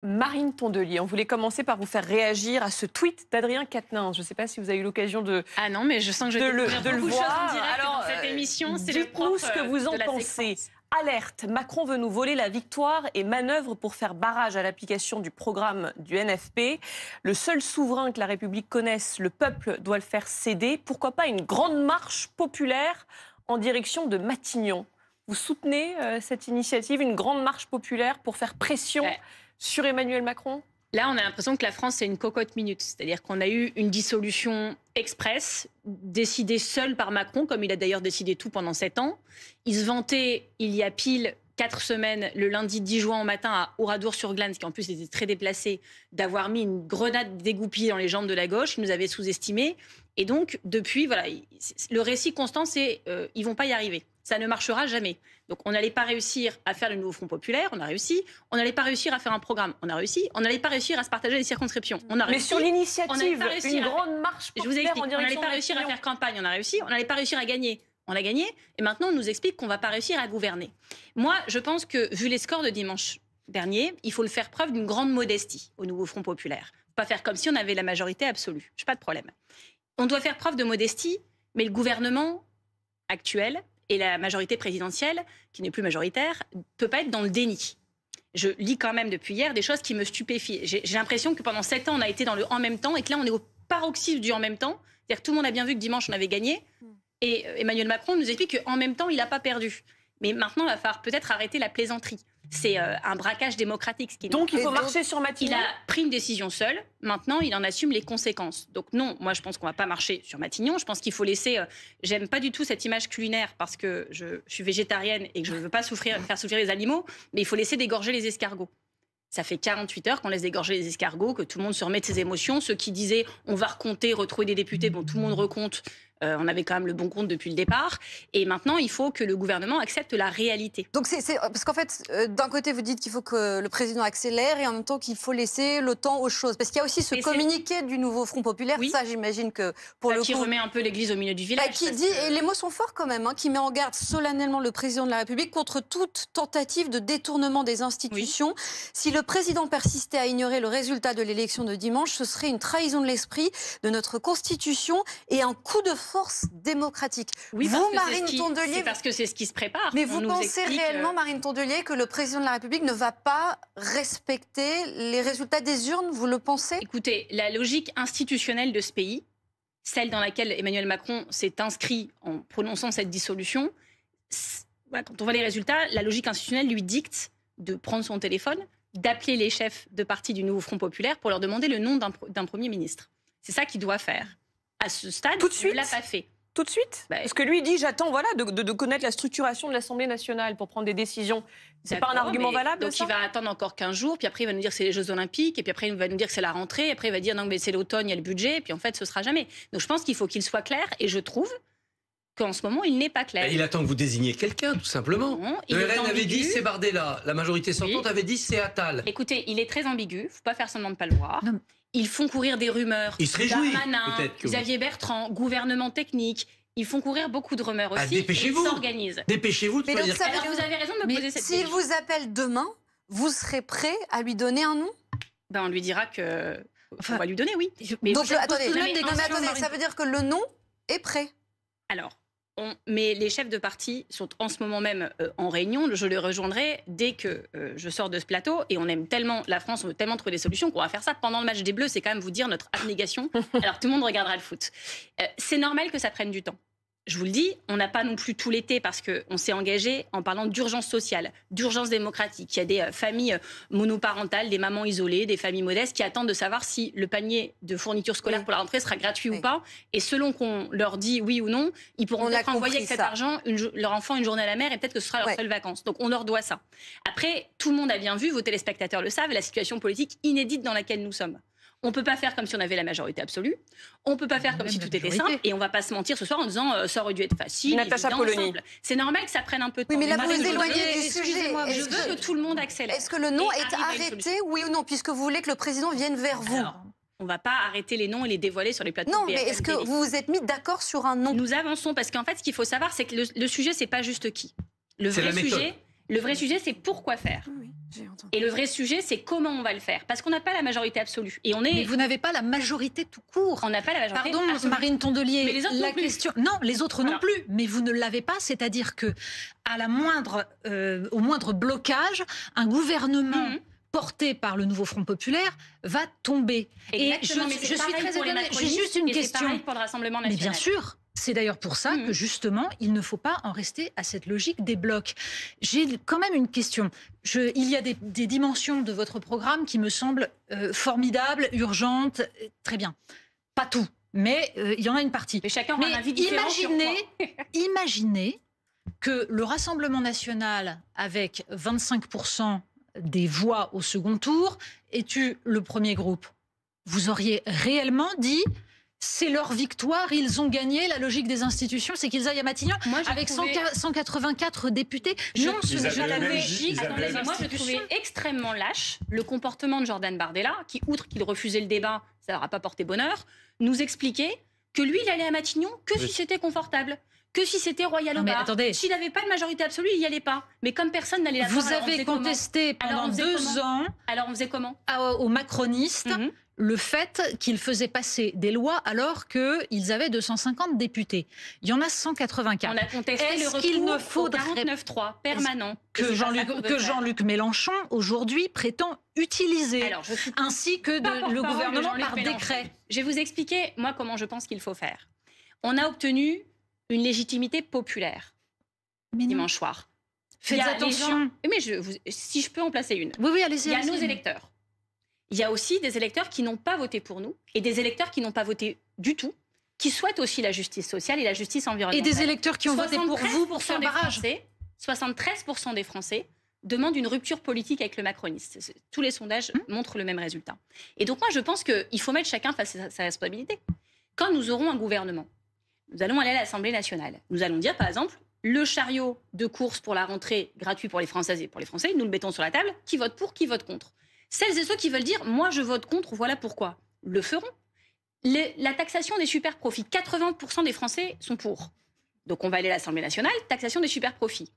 Marine Tondelier, on voulait commencer par vous faire réagir à ce tweet d'Adrien Quatennens. Je ne sais pas si vous avez eu l'occasion de... Ah non, mais je sens que je vais découvrir beaucoup de choses en direct. Alors, dans cette émission. C'est le dites-nous ce que vous en pensez. Alerte, Macron veut nous voler la victoire et manœuvre pour faire barrage à l'application du programme du NFP. Le seul souverain que la République connaisse, le peuple doit le faire céder. Pourquoi pas une grande marche populaire en direction de Matignon? Vous soutenez cette initiative, une grande marche populaire pour faire pression sur Emmanuel Macron? Là, on a l'impression que la France, c'est une cocotte minute. C'est-à-dire qu'on a eu une dissolution express, décidée seule par Macron, comme il a d'ailleurs décidé tout pendant 7 ans. Il se vantait, il y a pile 4 semaines, le lundi 10 juin au matin à Oradour-sur-Glane, qui en plus était très déplacé, d'avoir mis une grenade dégoupillée dans les jambes de la gauche. Il nous avait sous-estimés. Et donc, depuis, voilà, le récit constant, c'est ils vont pas y arriver. Ça ne marchera jamais. Donc, on n'allait pas réussir à faire le nouveau Front populaire, on a réussi. On n'allait pas réussir à faire un programme, on a réussi. On n'allait pas réussir à se partager les circonscriptions, on a réussi. Mais sur l'initiative, une grande marche populaire, je vous explique, en direction on n'allait pas réussir à faire campagne, on a réussi. On n'allait pas réussir à gagner, on a gagné. Et maintenant, on nous explique qu'on ne va pas réussir à gouverner. Moi, je pense que, vu les scores de dimanche dernier, il faut le faire preuve d'une grande modestie au nouveau Front populaire. Pas faire comme si on avait la majorité absolue. Je n'ai pas de problème. On doit faire preuve de modestie, mais le gouvernement actuel et la majorité présidentielle, qui n'est plus majoritaire, ne peut pas être dans le déni. Je lis quand même depuis hier des choses qui me stupéfient. J'ai l'impression que pendant 7 ans, on a été dans le « en même temps » et que là, on est au paroxysme du « en même temps ». C'est-à-dire que tout le monde a bien vu que dimanche, on avait gagné. Et Emmanuel Macron nous explique qu'en même temps, il n'a pas perdu. Mais maintenant, il va falloir peut-être arrêter la plaisanterie. C'est un braquage démocratique. Donc, il faut marcher sur Matignon. Il a pris une décision seul. Maintenant, il en assume les conséquences. Donc non, moi, je pense qu'on ne va pas marcher sur Matignon. Je pense qu'il faut laisser... J'aime pas du tout cette image culinaire parce que je suis végétarienne et que je ne veux pas faire souffrir les animaux. Mais il faut laisser dégorger les escargots. Ça fait 48 heures qu'on laisse dégorger les escargots, que tout le monde se remet de ses émotions. Ceux qui disaient on va recompter, retrouver des députés, bon, tout le monde recompte. On avait quand même le bon compte depuis le départ. Et maintenant, il faut que le gouvernement accepte la réalité. Donc, parce qu'en fait, d'un côté, vous dites qu'il faut que le président accélère et en même temps qu'il faut laisser le temps aux choses. Parce qu'il y a aussi ce communiqué du nouveau Front populaire. Oui. Ça, j'imagine que pour le coup... Qui remet un peu l'église au milieu du village. Qui dit, et les mots sont forts quand même, qui met en garde solennellement le président de la République contre toute tentative de détournement des institutions. Oui. Si le président persistait à ignorer le résultat de l'élection de dimanche, ce serait une trahison de l'esprit de notre Constitution et un coup de force démocratique. Oui, vous, Marine Tondelier... C'est parce que c'est ce qui se prépare. Mais vous pensez réellement, Marine Tondelier, que le président de la République ne va pas respecter les résultats des urnes? Vous le pensez? Écoutez, la logique institutionnelle de ce pays, celle dans laquelle Emmanuel Macron s'est inscrit en prononçant cette dissolution, voilà, quand on voit les résultats, la logique institutionnelle lui dicte de prendre son téléphone, d'appeler les chefs de parti du nouveau Front populaire pour leur demander le nom d'un Premier ministre. C'est ça qu'il doit faire. À ce stade, il ne l'a pas fait. Tout de suite? Parce que lui, il dit, j'attends de connaître la structuration de l'Assemblée nationale pour prendre des décisions. C'est pas un argument valable, donc ça? Il va attendre encore 15 jours, puis après il va nous dire que c'est les Jeux Olympiques, et puis après il va nous dire que c'est la rentrée, et après il va dire non mais c'est l'automne, il y a le budget, et puis en fait ce sera jamais. Donc je pense qu'il faut qu'il soit clair, et je trouve qu'en ce moment, il n'est pas clair. Il attend que vous désigniez quelqu'un, tout simplement. Le RN avait dit c'est Bardella, la majorité sortante avait dit c'est Attal. Écoutez, il est très ambigu, il ne faut pas faire semblant de ne pas le voir. Non. Ils font courir des rumeurs. Ils se réjouissent, Darmanin, Xavier Bertrand, gouvernement technique. Ils font courir beaucoup de rumeurs aussi. Dépêchez-vous. Ils s'organisent. Dépêchez-vous. Alors vous avez raison de me poser cette question. S'il vous appelle demain, vous serez prêt à lui donner un nom? On lui dira que... on va lui donner, oui. Mais donc, attendez, ça veut dire que le nom est prêt? Alors, mais les chefs de parti sont en ce moment même en réunion. Je les rejoindrai dès que je sors de ce plateau. Et on aime tellement la France, on veut tellement trouver des solutions qu'on va faire ça pendant le match des Bleus. C'est quand même vous dire notre abnégation. Alors tout le monde regardera le foot. C'est normal que ça prenne du temps. Je vous le dis, on n'a pas non plus tout l'été parce qu'on s'est engagé en parlant d'urgence sociale, d'urgence démocratique. Il y a des familles monoparentales, des mamans isolées, des familles modestes qui attendent de savoir si le panier de fournitures scolaires pour la rentrée sera gratuit ou pas. Et selon qu'on leur dit oui ou non, ils pourront peut-être envoyer avec cet argent leur enfant une journée à la mer et peut-être que ce sera leur seule vacances. Donc on leur doit ça. Après, tout le monde a bien vu, vos téléspectateurs le savent, la situation politique inédite dans laquelle nous sommes. On ne peut pas faire comme si on avait la majorité absolue. On ne peut pas faire comme si tout était simple. Et on ne va pas se mentir ce soir en disant ça aurait dû être facile. Natacha Polony. C'est normal que ça prenne un peu de temps. Oui, mais là, vous vous éloignez du sujet. Je veux que tout le monde accélère. Est-ce que le nom est arrêté, oui ou non, puisque vous voulez que le président vienne vers vous? Alors, on ne va pas arrêter les noms et les dévoiler sur les plateaux. Non, mais est-ce que vous vous êtes mis d'accord sur un nom? Nous avançons parce qu'en fait, ce qu'il faut savoir, c'est que le sujet, c'est pas juste qui. Le vrai sujet, c'est pourquoi faire. Et le vrai sujet, c'est comment on va le faire. Parce qu'on n'a pas la majorité absolue. Et Mais vous n'avez pas la majorité tout court. On n'a pas la majorité absolue. Pardon, Marine Tondelier. Mais les autres non plus. Question... Non, les autres non plus. Mais vous ne l'avez pas. C'est-à-dire que au moindre blocage, un gouvernement porté par le nouveau Front populaire va tomber. Exactement, et je suis très étonnée. J'ai juste une question. C'est pareil pour le Rassemblement national. Mais bien sûr. C'est d'ailleurs pour ça que, justement, il ne faut pas en rester à cette logique des blocs. J'ai quand même une question. Il y a des dimensions de votre programme qui me semblent formidables, urgentes, très bien. Pas tout, mais il y en a une partie. Mais chacun aura un avis différent. Imaginez que le Rassemblement national, avec 25% des voix au second tour, ait eu le premier groupe. Vous auriez réellement dit... C'est leur victoire, ils ont gagné. La logique des institutions, c'est qu'ils aillent à Matignon avec 184 députés. Non, ce n'est pas la logique. Moi, je trouvais extrêmement lâche le comportement de Jordan Bardella, qui, outre qu'il refusait le débat, ça n'aura pas porté bonheur, nous expliquait que lui, il allait à Matignon que si c'était confortable. Que si c'était royal au bar. S'il n'avait pas de majorité absolue, il n'y allait pas. Mais comme personne n'allait la voir, vous avez contesté pendant 2 ans. Alors on faisait comment aux macronistes le fait qu'ils faisaient passer des lois alors qu'ils avaient 250 députés. Il y en a 184. On a contesté le retour au 49.3 permanent. Que Jean-Luc Mélenchon, aujourd'hui, prétend utiliser. Ainsi que le gouvernement par décret. Je vais vous expliquer, moi, comment je pense qu'il faut faire. On a obtenu une légitimité populaire dimanche soir. Faites attention. Mais si je peux en placer une. Oui, allez-y. Il y a nos électeurs. Il y a aussi des électeurs qui n'ont pas voté pour nous et des électeurs qui n'ont pas voté du tout, qui souhaitent aussi la justice sociale et la justice environnementale. Et des électeurs qui ont voté pour vous pour faire barrage. 73% des Français demandent une rupture politique avec le macronisme. Tous les sondages montrent le même résultat. Et donc moi, je pense qu'il faut mettre chacun face à sa responsabilité. Quand nous aurons un gouvernement, nous allons aller à l'Assemblée nationale. Nous allons dire, par exemple, le chariot de course pour la rentrée gratuit pour les Françaises et pour les Français, nous le mettons sur la table. Qui vote pour, qui vote contre? Celles et ceux qui veulent dire « moi je vote contre, voilà pourquoi », le feront. La taxation des super-profits, 80% des Français sont pour. Donc on va aller à l'Assemblée nationale, taxation des super-profits.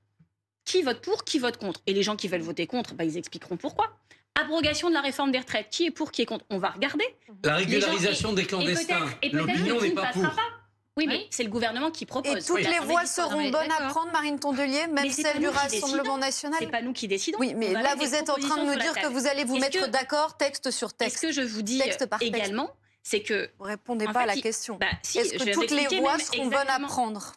Qui vote pour, qui vote contre? Et les gens qui veulent voter contre, ils expliqueront pourquoi. Abrogation de la réforme des retraites, qui est pour, qui est contre? On va regarder. La régularisation des clandestins, l'opinion n'est pas pour. Oui, mais c'est le gouvernement qui propose. Et toutes les voix seront bonnes à prendre, Marine Tondelier, même celle du Rassemblement national. C'est pas nous qui décidons. Oui, mais là, vous êtes en train de nous dire que vous allez vous mettre d'accord texte sur texte. Ce que je vous dis également, c'est que... Vous ne répondez pas à la question. Est-ce que toutes les voix seront bonnes à prendre?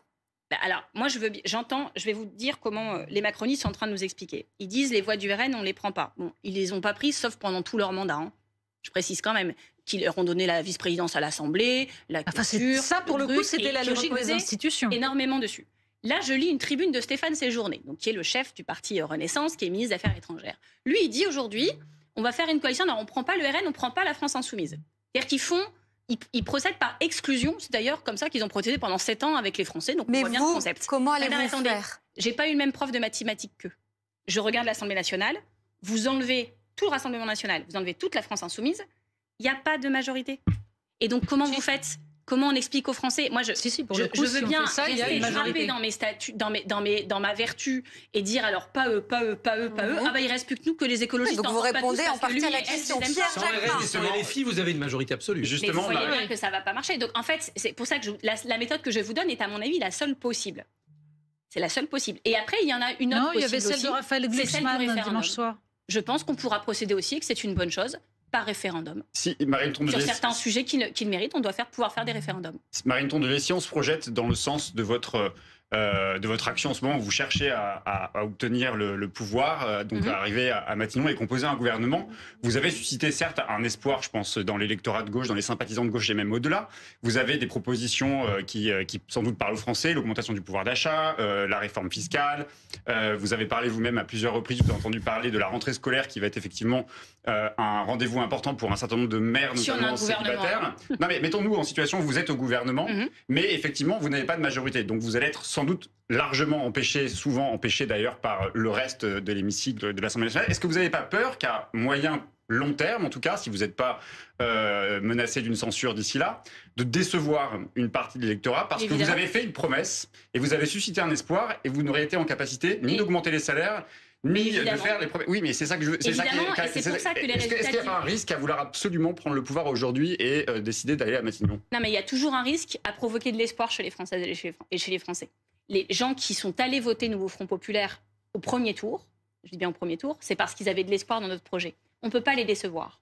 Alors, moi, je vais vous dire comment les macronistes sont en train de nous expliquer. Ils disent les voix du RN, on ne les prend pas. Bon, ils ne les ont pas prises, sauf pendant tout leur mandat. Je précise quand même qu'ils leur ont donné la vice-présidence à l'Assemblée, la culture... ça, pour le coup, c'était la logique des institutions. Énormément dessus. Là, je lis une tribune de Stéphane Séjourné, donc, qui est le chef du parti Renaissance, qui est ministre des Affaires étrangères. Lui, il dit aujourd'hui, on va faire une coalition, alors on ne prend pas le RN, on ne prend pas la France insoumise. C'est-à-dire ils procèdent par exclusion. C'est d'ailleurs comme ça qu'ils ont procédé pendant 7 ans avec les Français. Donc mais on voit bien le concept. Comment allez-vous faire? J'ai pas eu le même prof de mathématiques qu'eux. Je regarde l'Assemblée nationale, vous enlevez tout le Rassemblement national, vous enlevez toute la France insoumise, il n'y a pas de majorité. Et donc comment vous faites? Comment on explique aux Français? Moi, je veux bien rester grimper dans mes statuts, dans ma vertu et dire alors pas eux, pas eux, pas eux, pas eux. Ah bah il reste plus que nous, que les écologistes. Donc vous répondez en partie à la question. Sans les filles, vous avez une majorité absolue. Justement, mais vous voyez bien que ça va pas marcher. Donc en fait, c'est pour ça que la méthode que je vous donne est à mon avis la seule possible. C'est la seule possible. Et après, il y en a une autre possible aussi. Non, il y avait celle de Raphaël Glucksmann dimanche soir. Je pense qu'on pourra procéder aussi et que c'est une bonne chose. Par référendum. Si, Marine Tondelier, sur certains sujets qu'il mérite, on doit pouvoir faire des référendums. Marine Tondelier, si on se projette dans le sens de votre action en ce moment, où vous cherchez à obtenir le pouvoir, donc à arriver à Matignon et composer un gouvernement, vous avez suscité certes un espoir, je pense, dans l'électorat de gauche, dans les sympathisants de gauche et même au-delà. Vous avez des propositions qui sans doute parlent aux Français, l'augmentation du pouvoir d'achat, la réforme fiscale. Vous avez parlé vous-même à plusieurs reprises, vous avez entendu parler de la rentrée scolaire qui va être effectivement un rendez-vous important pour un certain nombre de maires, notamment célibataires. Non mais mettons-nous en situation où vous êtes au gouvernement, mais effectivement vous n'avez pas de majorité. Donc vous allez être sans doute largement empêché, souvent empêché d'ailleurs par le reste de l'hémicycle de l'Assemblée nationale. Est-ce que vous n'avez pas peur qu'à moyen, long terme, en tout cas, si vous n'êtes pas menacé d'une censure d'ici là, de décevoir une partie de l'électorat parce que vous avez fait une promesse et vous avez suscité un espoir et vous n'aurez été en capacité ni d'augmenter les salaires, ni de faire les premiers... Oui, mais c'est ça que je veux... Évidemment, et c'est pour ça que les résultats... Est-ce qu'il n'y a pas un risque à vouloir absolument prendre le pouvoir aujourd'hui et décider d'aller à Matignon? Non, mais il y a toujours un risque à provoquer de l'espoir chez les Françaises et chez les Français. Les gens qui sont allés voter Nouveau Front Populaire au premier tour, je dis bien au premier tour, c'est parce qu'ils avaient de l'espoir dans notre projet. On ne peut pas les décevoir.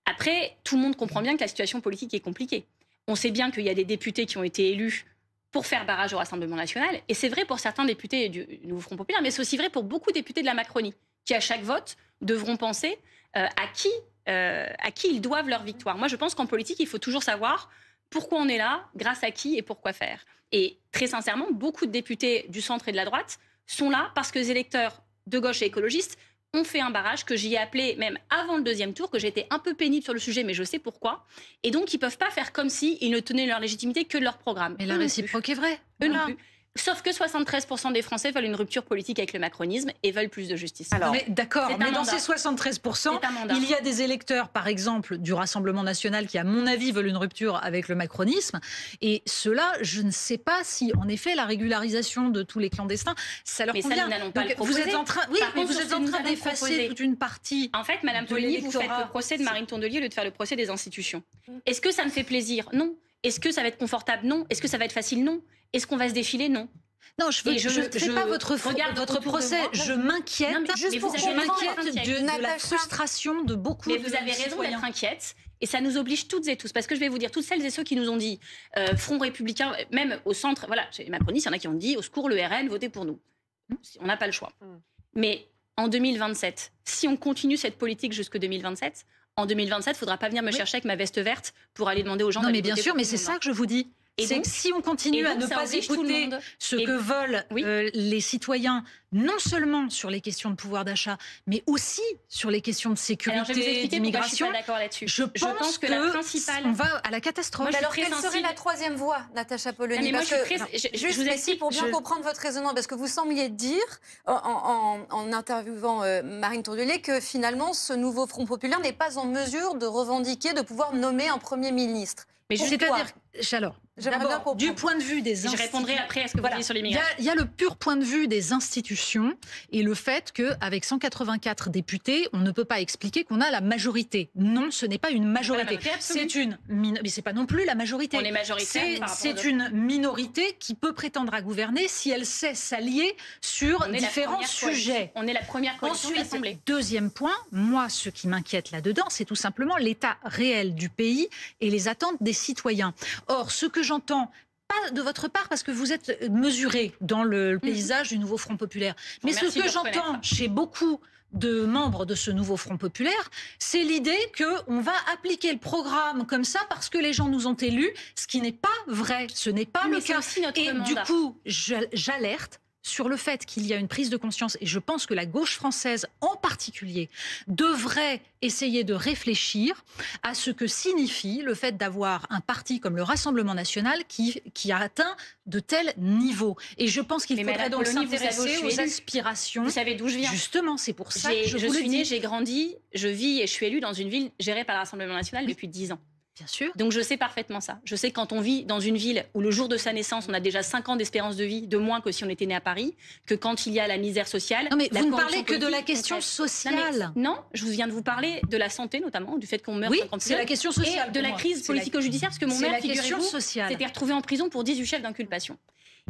Après, tout le monde comprend bien que la situation politique est compliquée. On sait bien qu'il y a des députés qui ont été élus pour faire barrage au Rassemblement national. Et c'est vrai pour certains députés du Nouveau Front Populaire, mais c'est aussi vrai pour beaucoup de députés de la Macronie, qui à chaque vote devront penser à qui ils doivent leur victoire. Moi, je pense qu'en politique, il faut toujours savoir pourquoi on est là, grâce à qui et pourquoi faire. Et très sincèrement, beaucoup de députés du centre et de la droite sont là parce que les électeurs de gauche et écologistes ont fait un barrage que j'y ai appelé même avant le deuxième tour, que j'étais un peu pénible sur le sujet, mais je sais pourquoi. Et donc, ils ne peuvent pas faire comme s'ils ne tenaient leur légitimité que de leur programme. Mais la réciproque est vraie. Eux non plus. Sauf que 73% des Français veulent une rupture politique avec le macronisme et veulent plus de justice. Alors, d'accord, mais dans ces 73%, il y a des électeurs, par exemple, du Rassemblement national qui, à mon avis, veulent une rupture avec le macronisme. Et ceux-là, je ne sais pas si, en effet, la régularisation de tous les clandestins, ça leur convient. Mais ça, nous n'allons pas le proposer. Vous êtes en train, oui, mais vous êtes en train d'effacer toute une partie. En fait, Madame Tondelier, vous faites le procès de Marine Tondelier au lieu de faire le procès des institutions. Est-ce que ça me fait plaisir? Non. Est-ce que ça va être confortable? Non. Est-ce que ça va être facile? Non. Est-ce qu'on va se défiler? Non. Non, je ne fais pas votre procès. Je m'inquiète de la frustration de beaucoup de citoyens. Mais vous avez raison d'être inquiète. Et ça nous oblige toutes et tous. Parce que je vais vous dire, toutes celles et ceux qui nous ont dit Front républicain, même au centre, voilà, chez les macronistes, il y en a qui ont dit au secours, le RN, votez pour nous. On n'a pas le choix. Mais en 2027, si on continue cette politique jusqu'en 2027, en 2027, il ne faudra pas venir me chercher avec ma veste verte pour aller demander aux gens d'aller voter. Non, mais bien sûr, mais c'est ça que je vous dis. C'est que si on continue à ne pas écouter ce que veulent les citoyens, non seulement sur les questions de pouvoir d'achat, mais aussi sur les questions de sécurité, d'immigration, je pense que la principale... on va à la catastrophe. Alors, quelle serait la troisième voie, Natacha Polony? Je vous explique pour bien comprendre votre raisonnement, parce que vous sembliez dire, en interviewant Marine Tondelier, que finalement, ce nouveau Front populaire n'est pas en mesure de revendiquer de pouvoir nommer un Premier ministre. Mais c'est-à-dire, alors, d'abord, du point de vue des institutions... Je répondrai après à ce que vous dites sur l'immigration. Il y a le pur point de vue des institutions et le fait qu'avec 184 députés, on ne peut pas expliquer qu'on a la majorité. Non, ce n'est pas une majorité. C'est une mais c'est pas non plus la majorité. On est majoritaire. C'est une minorité qui peut prétendre à gouverner si elle sait s'allier sur différents sujets. On est la première coalition de l'Assemblée. Deuxième point, moi, ce qui m'inquiète là-dedans, c'est tout simplement l'état réel du pays et les attentes des citoyens. Or, ce que j'entends, pas de votre part, parce que vous êtes mesuré dans le paysage du nouveau Front populaire, mais ce que j'entends chez beaucoup de membres de ce nouveau Front populaire, c'est l'idée qu'on va appliquer le programme comme ça parce que les gens nous ont élus, ce qui n'est pas vrai, ce n'est pas le cas. Et du coup, j'alerte sur le fait qu'il y a une prise de conscience, et je pense que la gauche française en particulier devrait essayer de réfléchir à ce que signifie le fait d'avoir un parti comme le Rassemblement national qui a atteint de tels niveaux. Et je pense qu'il faudrait donc s'intéresser aux aspirations. Vous savez d'où je viens? Justement, c'est pour ça que je suis née, j'ai grandi, je vis et je suis élue dans une ville gérée par le Rassemblement national depuis 10 ans. Bien sûr. Donc je sais parfaitement ça. Je sais que quand on vit dans une ville où le jour de sa naissance, on a déjà 5 ans d'espérance de vie, de moins que si on était né à Paris, que quand il y a la misère sociale... Non mais vous ne parlez que de la question sociale. Non, je viens de vous parler de la santé notamment, du fait qu'on meurt... Oui, c'est la question sociale. Et de la crise politico-judiciaire, parce que mon mère, figurez-vous, s'était retrouvée en prison pour 18 chefs d'inculpation.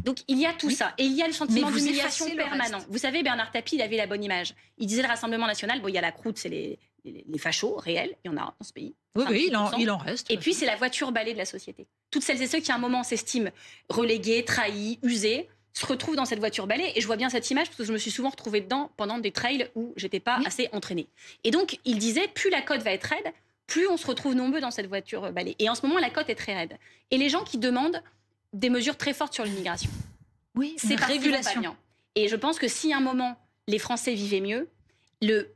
Donc il y a tout ça. Et il y a le sentiment d'humiliation permanent. Vous savez, Bernard Tapie, il avait la bonne image. Il disait le Rassemblement national, bon, il y a la croûte, c'est les fachos réels, il y en a dans ce pays. Oui, il en reste. Et puis, c'est la voiture balai de la société. Toutes celles et ceux qui, à un moment, s'estiment relégués, trahis, usés, se retrouvent dans cette voiture balai. Et je vois bien cette image parce que je me suis souvent retrouvée dedans pendant des trails où j'étais pas assez entraînée. Et donc, il disait, plus la côte va être raide, plus on se retrouve nombreux dans cette voiture balai. Et en ce moment, la côte est très raide. Et les gens qui demandent des mesures très fortes sur l'immigration. Oui, c'est régulation. Et je pense que si à un moment, les Français vivaient mieux,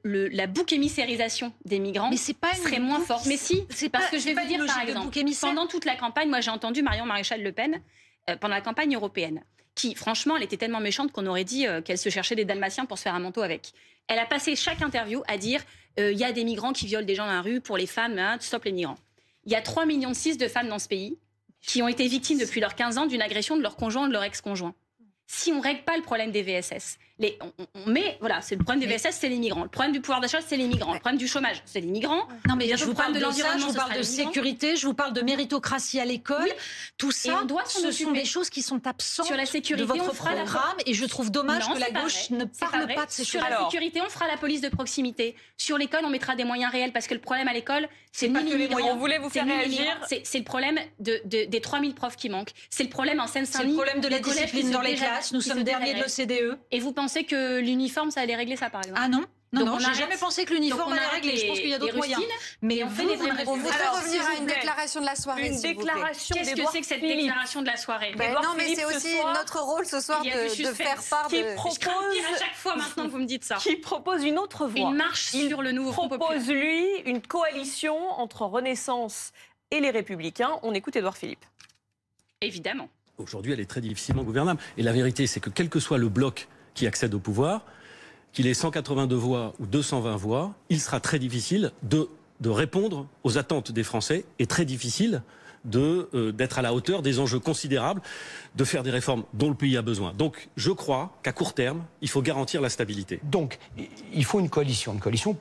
la bouc émissérisation des migrants serait moins forte. Mais si, parce que je vais vous dire par exemple, pendant toute la campagne, moi j'ai entendu Marion Maréchal Le Pen, pendant la campagne européenne, qui franchement, elle était tellement méchante qu'on aurait dit qu'elle se cherchait des dalmatiens pour se faire un manteau avec. Elle a passé chaque interview à dire il y a des migrants qui violent des gens dans la rue, pour les femmes, stop les migrants. Il y a 3,6 millions de femmes dans ce pays qui ont été victimes depuis leurs 15 ans d'une agression de leur conjoint ou de leur ex-conjoint. Si on ne règle pas le problème des VSS, Voilà, c'est le problème des VSS, c'est les migrants. Le problème du pouvoir d'achat, c'est les migrants. Le problème du chômage, c'est les migrants. Non, mais je vous parle de l'environnement, je vous parle de sécurité, je vous parle de méritocratie à l'école. Oui. Tout ça, ce sont des choses qui sont absentes sur la sécurité, de votre programme. Et je trouve dommage que la gauche ne parle pas de ces choses. Sur la sécurité, on fera la police de proximité. Sur l'école, on mettra des moyens réels. Parce que le problème à l'école, c'est ni les migrants. On voulait vous faire réagir. C'est le problème des 3000 profs qui manquent. C'est le problème en Seine-Saint-Denis. C'est le problème de la discipline dans les classes. Nous sommes derniers de l'OCDE. Et vous pensez que l'uniforme, ça allait régler ça, par exemple? Ah non. Non, j'ai jamais pensé que l'uniforme allait régler. Je pense qu'il y a d'autres moyens. Mais on fait des vrais. On voudrait revenir à une déclaration de la soirée. Une déclaration. Qu'est-ce que c'est que cette déclaration de la soirée? Non, mais c'est aussi notre rôle ce soir de faire part de. À chaque fois maintenant que vous me dites ça. Qui propose une autre voie. Une marche sur le nouveau Front populaire. Il propose, lui, une coalition entre Renaissance et les Républicains. On écoute Édouard Philippe. Évidemment. Aujourd'hui, elle est très difficilement gouvernable. Et la vérité, c'est que quel que soit le bloc qui accède au pouvoir, qu'il ait 182 voix ou 220 voix, il sera très difficile de répondre aux attentes des Français et très difficile d'être à la hauteur des enjeux considérables, de faire des réformes dont le pays a besoin. Donc je crois qu'à court terme, il faut garantir la stabilité. Donc il faut une coalition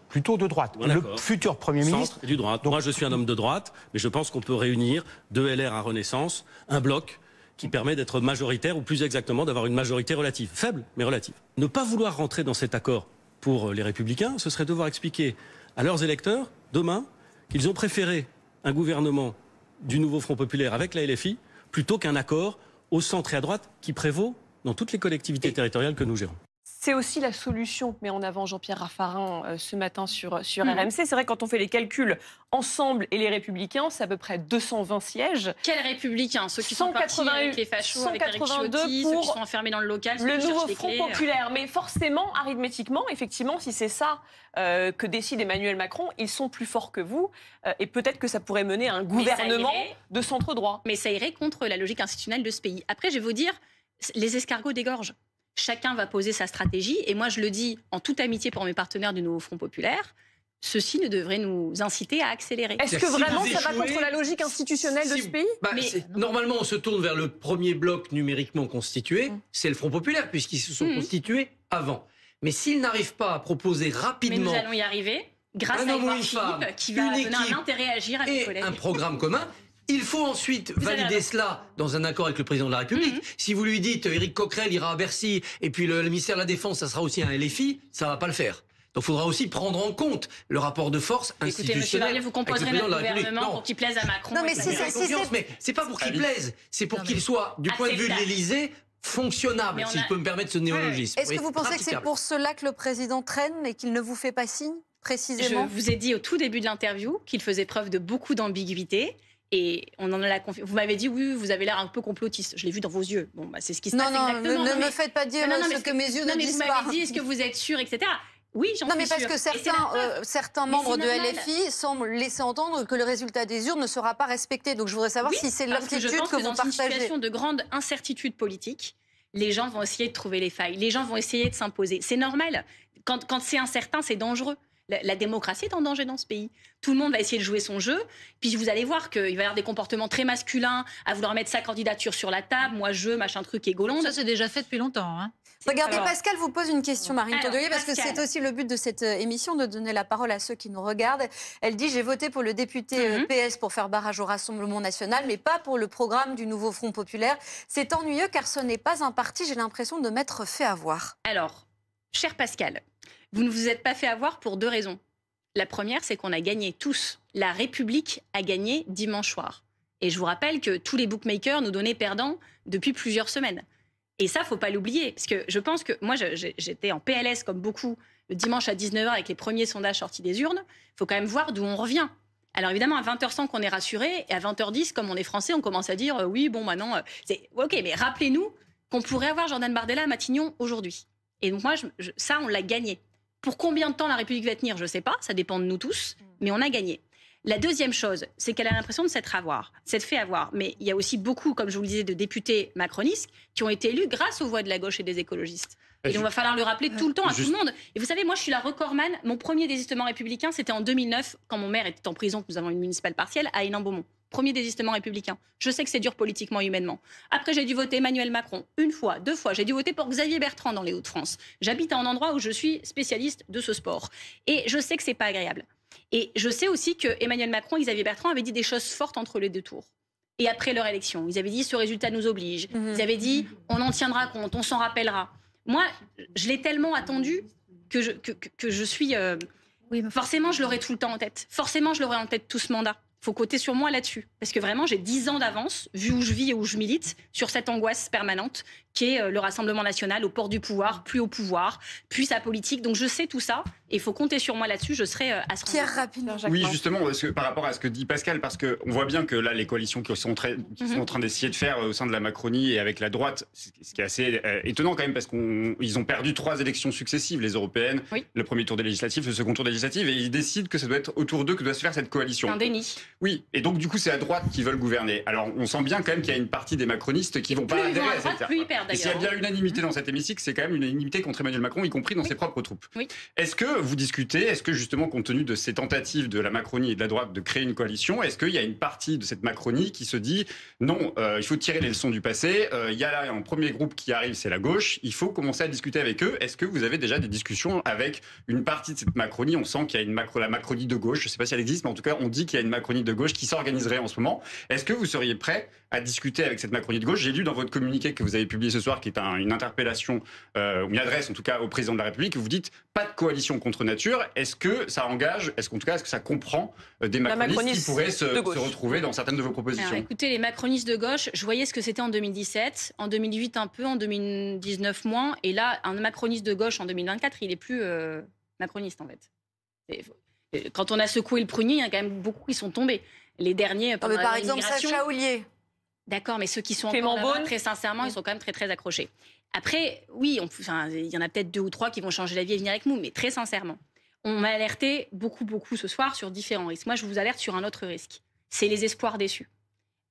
plutôt de droite. Le futur Premier ministre... Centre et du droite. Donc, moi je suis un homme de droite, mais je pense qu'on peut réunir de LR à Renaissance, un bloc qui permet d'être majoritaire, ou plus exactement d'avoir une majorité relative, faible mais relative. Ne pas vouloir rentrer dans cet accord pour les Républicains, ce serait devoir expliquer à leurs électeurs, demain, qu'ils ont préféré un gouvernement du nouveau Front populaire avec la LFI, plutôt qu'un accord au centre et à droite qui prévaut dans toutes les collectivités territoriales que nous gérons. C'est aussi la solution que met en avant Jean-Pierre Raffarin ce matin sur RMC. C'est vrai, quand on fait les calculs ensemble et les Républicains, c'est à peu près 220 sièges. Quels Républicains? Ceux qui sont partis avec les fachos, avec Eric Ciotti, ceux qui sont enfermés dans le local, le nouveau Front populaire. Mais forcément, arithmétiquement, effectivement, si c'est ça que décide Emmanuel Macron, ils sont plus forts que vous. Et peut-être que ça pourrait mener à un gouvernement de centre-droit. Mais ça irait contre la logique institutionnelle de ce pays. Après, je vais vous dire, les escargots dégorgent. Chacun va poser sa stratégie. Et moi, je le dis en toute amitié pour mes partenaires du nouveau Front populaire, ceci ne devrait nous inciter à accélérer. Est-ce que vraiment ça va contre la logique institutionnelle de ce pays? Normalement, on se tourne vers le premier bloc numériquement constitué, c'est le Front populaire, puisqu'ils se sont constitués avant. Mais s'ils n'arrivent pas à proposer rapidement... Mais nous allons y arriver, grâce à Édouard Philippe, qui va donner un intérêt à agir avec les collègues. Un programme commun. Il faut ensuite valider cela dans un accord avec le président de la République. Si vous lui dites Éric Coquerel ira à Bercy et puis le ministère de la Défense, ça sera aussi un LFI, ça ne va pas le faire. Donc il faudra aussi prendre en compte le rapport de force institutionnel. Écoutez, M. Barnier, vous composerez notre gouvernement pour qu'il plaise à Macron. Non, mais c'est pas pour qu'il plaise, c'est pour qu'il soit, du point de vue de l'Élysée, fonctionnable, si je peux me permettre ce néologisme. Est-ce que vous pensez que c'est pour cela que le président traîne et qu'il ne vous fait pas signe, précisément? Je vous ai dit au tout début de l'interview qu'il faisait preuve de beaucoup d'ambiguïté. Et on en a la confiance. Vous m'avez dit, oui, vous avez l'air un peu complotiste. Je l'ai vu dans vos yeux. Bon, c'est ce qui se passe exactement. Ne me faites pas dire ce que mes yeux ne disent pas. Vous m'avez dit, est-ce que vous êtes sûr, etc. Oui, j'en suis sûre. Non, mais parce que certains membres de LFI semblent laisser entendre que le résultat des urnes ne sera pas respecté. Donc je voudrais savoir si c'est l'inquiétude que vous partagez. Dans une situation de grande incertitude politique, les gens vont essayer de trouver les failles. Les gens vont essayer de s'imposer. C'est normal. Quand c'est incertain, c'est dangereux. La démocratie est en danger dans ce pays. Tout le monde va essayer de jouer son jeu. Puis vous allez voir qu'il va y avoir des comportements très masculins à vouloir mettre sa candidature sur la table. Moi, machin truc et Golande. Ça, c'est déjà fait depuis longtemps. Hein. Regardez, Pascal vous pose une question, Marine Tondelier, parce que c'est aussi le but de cette émission, de donner la parole à ceux qui nous regardent. Elle dit, j'ai voté pour le député PS pour faire barrage au Rassemblement national, mais pas pour le programme du nouveau Front populaire. C'est ennuyeux car ce n'est pas un parti, j'ai l'impression de m'être fait avoir. Alors, cher Pascal, vous ne vous êtes pas fait avoir pour 2 raisons. La première, c'est qu'on a gagné tous. La République a gagné dimanche soir. Et je vous rappelle que tous les bookmakers nous donnaient perdants depuis plusieurs semaines. Et ça, faut pas l'oublier. Parce que je pense que moi, j'étais en PLS comme beaucoup le dimanche à 19h avec les premiers sondages sortis des urnes. Il faut quand même voir d'où on revient. Alors évidemment, à 20h05, on est rassuré. Et à 20h10, comme on est français, on commence à dire oui, bon, maintenant, c'est OK, mais rappelez-nous qu'on pourrait avoir Jordan Bardella à Matignon aujourd'hui. Et donc moi, ça, on l'a gagné. Pour combien de temps la République va tenir, je ne sais pas, ça dépend de nous tous, mais on a gagné. La deuxième chose, c'est qu'elle a l'impression de s'être fait avoir. Mais il y a aussi beaucoup, comme je vous le disais, de députés macronistes qui ont été élus grâce aux voix de la gauche et des écologistes. Et donc, il va falloir le rappeler tout le temps à tout le monde. Et vous savez, moi, je suis la recordman. Mon premier désistement républicain, c'était en 2009, quand mon maire était en prison, que nous avons une municipale partielle, à Hénin-Beaumont. Premier désistement républicain. Je sais que c'est dur politiquement et humainement. Après, j'ai dû voter Emmanuel Macron 1 fois, 2 fois. J'ai dû voter pour Xavier Bertrand dans les Hauts-de-France. J'habite à un endroit où je suis spécialiste de ce sport. Et je sais que c'est pas agréable. Et je sais aussi que Emmanuel Macron et Xavier Bertrand avaient dit des choses fortes entre les 2 tours. Et après leur élection, ils avaient dit ce résultat nous oblige. Ils avaient dit on en tiendra compte, on s'en rappellera. Moi, je l'ai tellement attendu que je suis... forcément, je l'aurai tout le temps en tête. Forcément, je l'aurai en tête tout ce mandat. Il faut compter sur moi là-dessus. Parce que vraiment, j'ai 10 ans d'avance, vu où je vis et où je milite, sur cette angoisse permanente qui est le Rassemblement national au port du pouvoir, plus au pouvoir, puis sa politique. Donc je sais tout ça et il faut compter sur moi là-dessus. Je serai à ce Pierre, rapidement. Oui, justement, par rapport à ce que dit Pascal, parce qu'on voit bien que là, les coalitions qui sont en train d'essayer de faire au sein de la Macronie et avec la droite, ce qui est assez étonnant quand même, parce qu'ils ont perdu 3 élections successives, les européennes, le premier tour des législatives, le second tour des législatives, et ils décident que ça doit être autour d'eux que doit se faire cette coalition. Un déni. Oui, et donc du coup, c'est à droite qui veulent gouverner. Alors, on sent bien quand même qu'il y a une partie des macronistes qui vont pas adhérer à cette... Plus ils perdent, et s'il y a bien unanimité dans cet hémicycle, c'est quand même une unanimité contre Emmanuel Macron, y compris dans ses propres troupes. Est-ce que vous discutez, est-ce que justement, compte tenu de ces tentatives de la Macronie et de la droite de créer une coalition, est-ce qu'il y a une partie de cette Macronie qui se dit non, il faut tirer les leçons du passé, il y a là un premier groupe qui arrive, c'est la gauche, il faut commencer à discuter avec eux. Est-ce que vous avez déjà des discussions avec une partie de cette Macronie? On sent qu'il y a la Macronie de gauche, je ne sais pas si elle existe, mais en tout cas, on dit qu'il y a une Macronie de gauche qui s'organiserait en ce moment. Est-ce que vous seriez prêt à discuter avec cette Macronie de gauche? J'ai lu dans votre communiqué que vous avez publié ce soir, qui est une interpellation, ou une adresse en tout cas au président de la République, vous dites pas de coalition contre nature. Est-ce que ça engage, est-ce que ça comprend des macronistes qui pourraient se retrouver dans certaines de vos propositions? Alors, écoutez, les macronistes de gauche, je voyais ce que c'était en 2017, en 2008 un peu, en 2019 moins, et là, un macroniste de gauche en 2024, il est plus macroniste en fait. Quand on a secoué le prunier, il y a quand même beaucoup qui sont tombés. Les derniers, par exemple, Sacha Houlier. D'accord, mais ceux qui sont encore là-bas, très sincèrement, ils sont quand même très, très accrochés. Après, oui, il y en a peut-être 2 ou 3 qui vont changer d'avis et venir avec nous, mais très sincèrement, on m'a alerté beaucoup ce soir sur différents risques. Moi, je vous alerte sur un autre risque. C'est les espoirs déçus.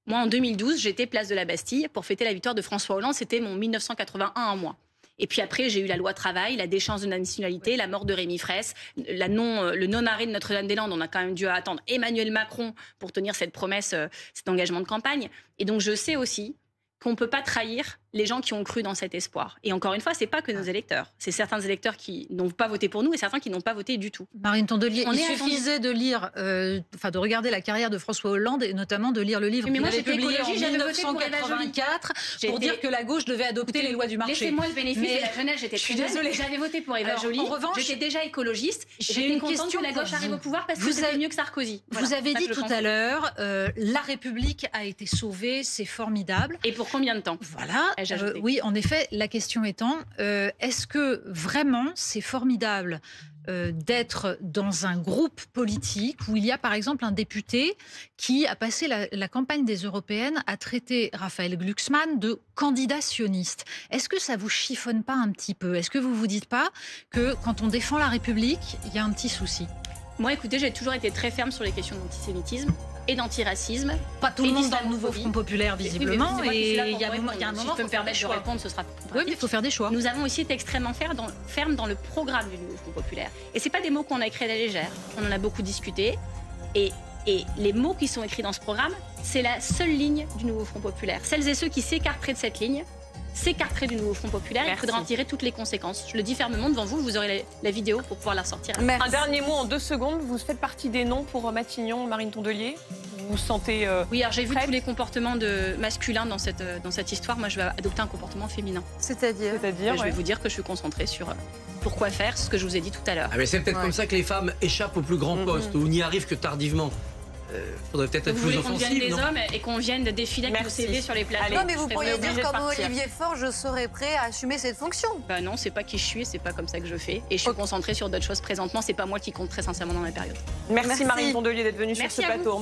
Moi, en 2012, j'étais place de la Bastille pour fêter la victoire de François Hollande. C'était mon 1981 à moi. Et puis après, j'ai eu la loi travail, la déchéance de nationalité, la mort de Rémi Fraisse, le non-arrêt de Notre-Dame-des-Landes. On a quand même dû attendre Emmanuel Macron pour tenir cette promesse, cet engagement de campagne. Et donc, je sais aussi qu'on ne peut pas trahir les gens qui ont cru dans cet espoir. Et encore une fois, ce n'est pas que nos électeurs. C'est certains électeurs qui n'ont pas voté pour nous et certains qui n'ont pas voté du tout. Marine Tondelier, il suffisait de lire, de regarder la carrière de François Hollande et notamment de lire le livre qu'il avait publié en 1984 pour dire que la gauche devait adopter les lois du marché. Laissez-moi le bénéfice de la jeunesse, j'étais très désolée. J'avais voté pour Eva Joly. En revanche, j'étais déjà écologiste. J'ai une contente que la gauche arrive au pouvoir parce que c'était mieux que Sarkozy. Vous avez dit tout à l'heure, la République a été sauvée, c'est formidable. Et pour combien de temps? Voilà. Oui, en effet, la question étant, est-ce que vraiment c'est formidable d'être dans un groupe politique où il y a par exemple un député qui a passé la campagne des européennes à traiter Raphaël Glucksmann de candidat sioniste? Est-ce que ça vous chiffonne pas un petit peu? Est-ce que vous vous dites pas que quand on défend la République, il y a un petit souci? Moi, écoutez, j'ai toujours été très ferme sur les questions d'antisémitisme et d'antiracisme. Pas tout le monde dans le nouveau Front populaire, visiblement. Et il y a un moment, si je peux me permettre de répondre, ce sera oui, mais il faut faire des choix. Nous avons aussi été extrêmement fermes dans le programme du nouveau Front populaire. Et ce n'est pas des mots qu'on a écrits à la légère. On en a beaucoup discuté. Et les mots qui sont écrits dans ce programme, c'est la seule ligne du nouveau Front populaire. Celles et ceux qui s'écarteraient de cette ligne s'écarterait du nouveau Front populaire. Merci. Il faudra en tirer toutes les conséquences. Je le dis fermement devant vous, vous aurez la vidéo pour pouvoir la ressortir. Merci. Un dernier mot en 2 secondes. Vous faites partie des noms pour Matignon, Marine Tondelier? Vous vous sentez oui, alors j'ai vu tous les comportements masculins dans cette histoire. Moi, je vais adopter un comportement féminin. C'est-à-dire Je vais vous dire que je suis concentrée sur pourquoi faire ce que je vous ai dit tout à l'heure. Ah mais c'est peut-être comme ça que les femmes échappent au plus grand poste, ou n'y arrivent que tardivement. Faudrait peut-être être plus offensif. Vous voulez qu'on devienne des hommes et qu'on vienne de défiler avec nos CV sur les plateaux? Non, mais vous pourriez dire comme Olivier Faure, je serais prêt à assumer cette fonction. Bah non, c'est pas qui je suis, c'est pas comme ça que je fais. Et je suis concentrée sur d'autres choses présentement. C'est pas moi qui compte très sincèrement dans la période. Merci Marine Tondelier d'être venue sur ce plateau.